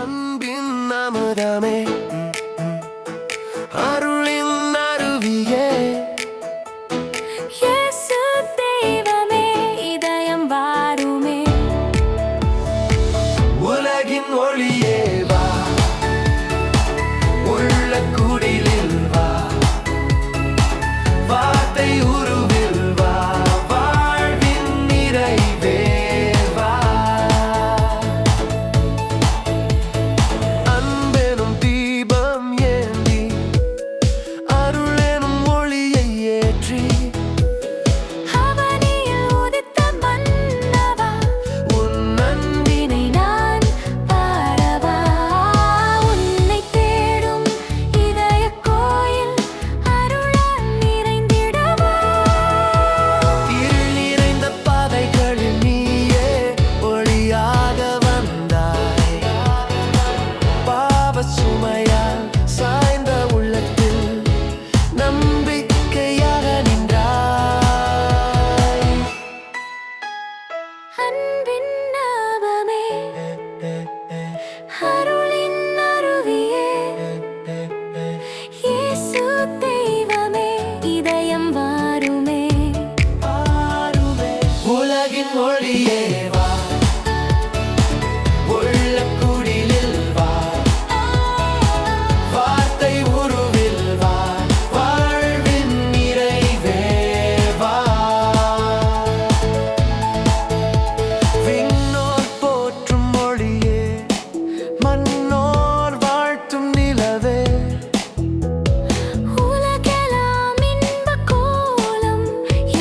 அன்பின் அமுதமே அருளின் அருவியே இயேசு தெய்வமே இதயம் வாருமே உலகின் ஒளியே வா உள்ள குடிலில் வா வார்த்தை உருவில் வா வாழ்வின் நிறைவே வா அன்பெனும் தீபம் ஏந்தி அருளெனும் ஒளியை ஏற்றி அவனியில் உதித்த மன்னவா உன் அன்பினை நான் பாடவா உன்னை தேடும் இதய கோயில் அருளால் நிறைந்திடவா இருள் நிறைந்த பாதைகளில் நீயே ஒளியாக வந்தாய் பாவ சுமையால் சாய்ந்த உள்ளத்தில் நம்பிக்கையாக நின்றாய் அன்பின் நாமமே அருளின் அருவியே இயேசு தெய்வமே இதயம் வாருமே உலகின் ஒளியே வா உள்ள குடிலில் வா வார்த்தை உருவில் வா வாழ்வின் நிறைவே வா விண்ணோர் போற்றும் ஒளியே மண்ணோர் வாழ்த்தும் நிலவே உலகெல்லாம் இன்பக் கோலம்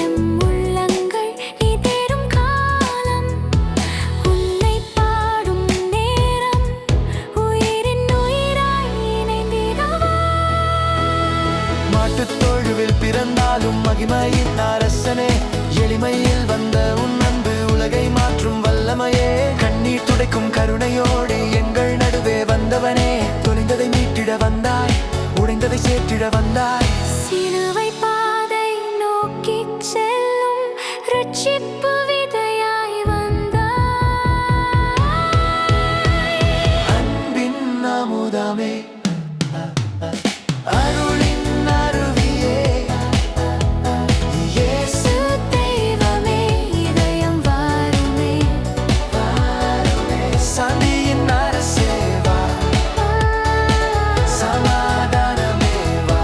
எம் உள்ளங்கள் இதேறும் காலம் உன்னை பாடும் நேரம் உயிரின் உயிராய் இணைந்திடவா மாட்டுத் தொழுவில் பிறந்தாலும் மகிமையின் அரசனே எளிமையில் வந்த உன் அன்பு உலகை மாற்றும் வல்லமையே கண்ணீர் துடைக்கும் கருணையோடு எங்கள் நடுவே வந்தவனே தொலைந்ததை மீட்டிட வந்தாய் உடைந்ததை சேர்த்திட வந்தாய் சிலுவை பாதை நோக்கிச் செல்லும் ரட்சிப்பு விதையாய் வந்தாய் அன்பின் அமுதமே அருளின் அருவியே இயேசு தெய்வமே இதயம் வாருமே சாந்தியின் அரசே வா சமாதானமே வா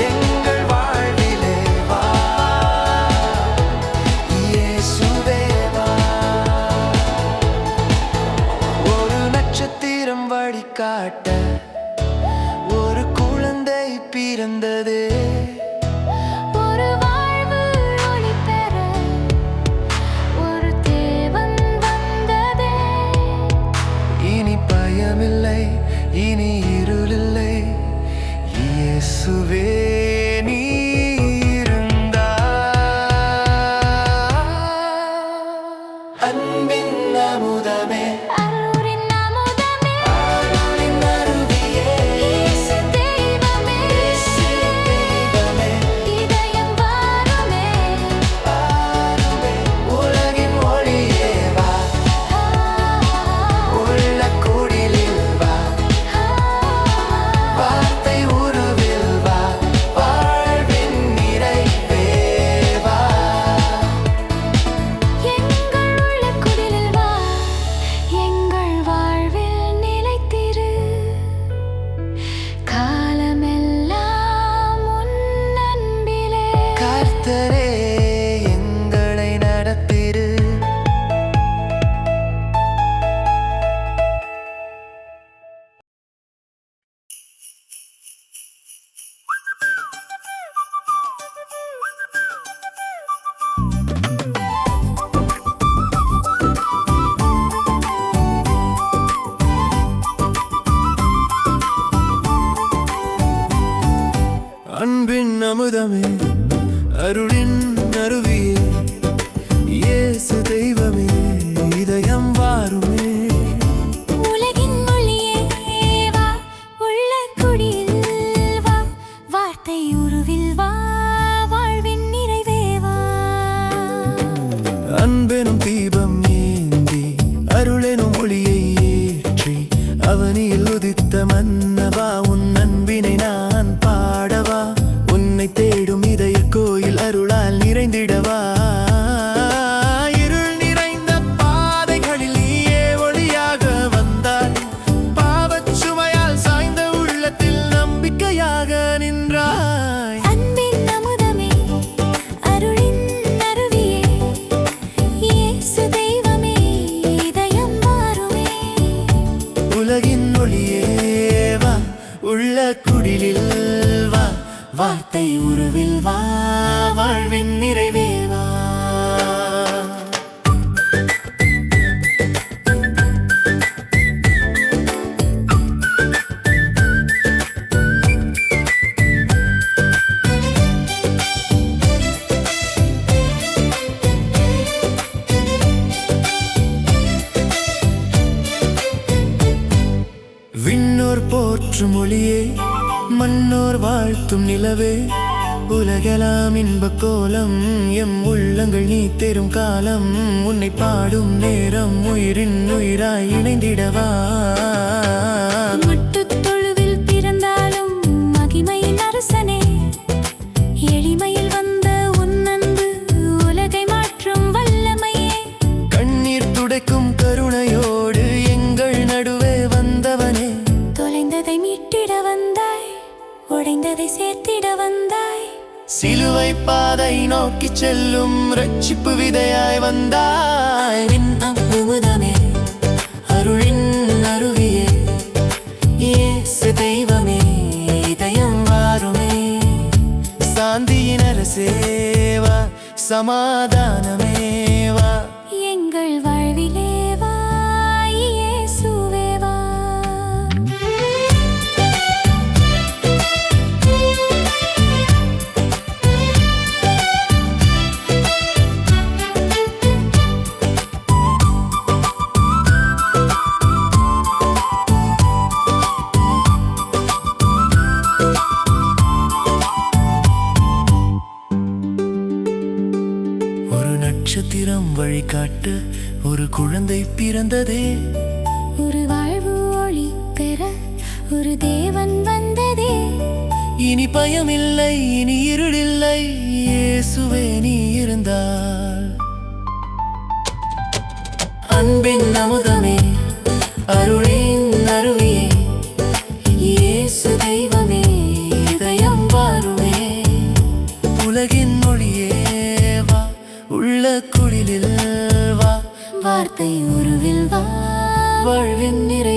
எங்கள் வாழ்விலே வா இயேசுவே வா ஒரு நட்சத்திரம் வழிகாட்ட ஒரு குழந்தை பிறந்ததே ஒரு வாழ்வு ஒளி பெற ஒரு தேவன் வந்ததே இனி பயமில்லை இனி இருளில்லை இயேசுவே நீ இருந்தாய். அன்பின் அமுதமே அருளின் அமுதமே அருளின் அருவியே இயேசு தெய்வமே தெய்வமே இதயம் வாருமே உலகின் ஒளியே வா உள்ள குடிலில் வா வார்த்தை உருவில் வா வாழ்வின் நிறைவே வா எங்கள் உள்ள குடிலில் வா எங்கள் வாழ்வில் நிலைத்திரு காலமெல்லாம் உன் அன்பிலே கர்த்தரே எங்களை நடத்திரு அன்பின் அமுதமே அருளின் அருவியே இயேசு தெய்வமே இதயம் வாருமே உலகின் ஒளியே வா உள்ள குடியில் வா வார்த்தை உருவில் வா வாழ்வின் நிறைவே வா அன்பெனும் தீபம் ஏந்தி அருளெனும் ஒளியை அவனியில் உதித்த மன்னவா உன் அன்பினை நான் பாடவா உன்னை தேடும் இதய கோயில் அருளால் நிறைந்திடவா இருள் நிறைந்த பாதைகளில் நீயே ஒளியாக வந்தாய் பாவச் சுமையால் சாய்ந்த உள்ளத்தில் நம்பிக்கையாக நின்றாய் அன்பின் அமுதமே அருளின் அருவியே இயேசு தெய்வமே இதயம் மாறுமே உலகின் ஒளியே வா உள்ள குடிலில் வா வார்த்தை உருவில் வா வாழ்வின் நிறைவே வா விண்ணோர் போற்றும் ஒளியே மன்னோர் வாழ்த்தும் நிலவே உலகெல்லாம் இன்பக் கோலம் எம் உள்ளங்கள் நீ தெரும் காலம் உன்னை பாடும் நேரம் உயிரின் உயிராய் இணைந்திடவா முட்டுத் தொழுவில் பிறந்தாலும் மகிமையின் அரசனே எளிமையில் வந்த உன் அன்பு உலகை மாற்றும் வல்லமையே கண்ணீர் துடைக்கும் கருணையோடு எங்கள் நடுவே வந்தவனே தொலைந்ததை மீட்டிட வந்தாய் உடைந்ததை சேர்த்திட வந்தாய் சிலுவை பாதை நோக்கி செல்லும் ரட்சிப்பு விதையாய் வந்தாய் அமுதமே அருளின் அருவியே இயேசு தெய்வமே இதயம் வாருமே சாந்தியின் அரசேவா சமாதானமேவா எங்கள் வாழ்விலே வா இயேசுவே வா ஒரு நட்சத்திரம் வழிகாட்ட ஒரு குழந்தை பிறந்ததே ஒரு வாழ்வு ஒளி பெற ஒரு தேவன் வந்ததே இனி பயமில்லை இனி இருளில்லை இயேசுவே நீ இருந்தால் அன்பின் அமுதமே அருளின் அருவியே இயேசு தெய்வமே இதயம் வாருமே உலகின் மொழியே வா உள்ள குடிலில் வா வார்த்தை உருவில் வா வாழ்வின் நிறை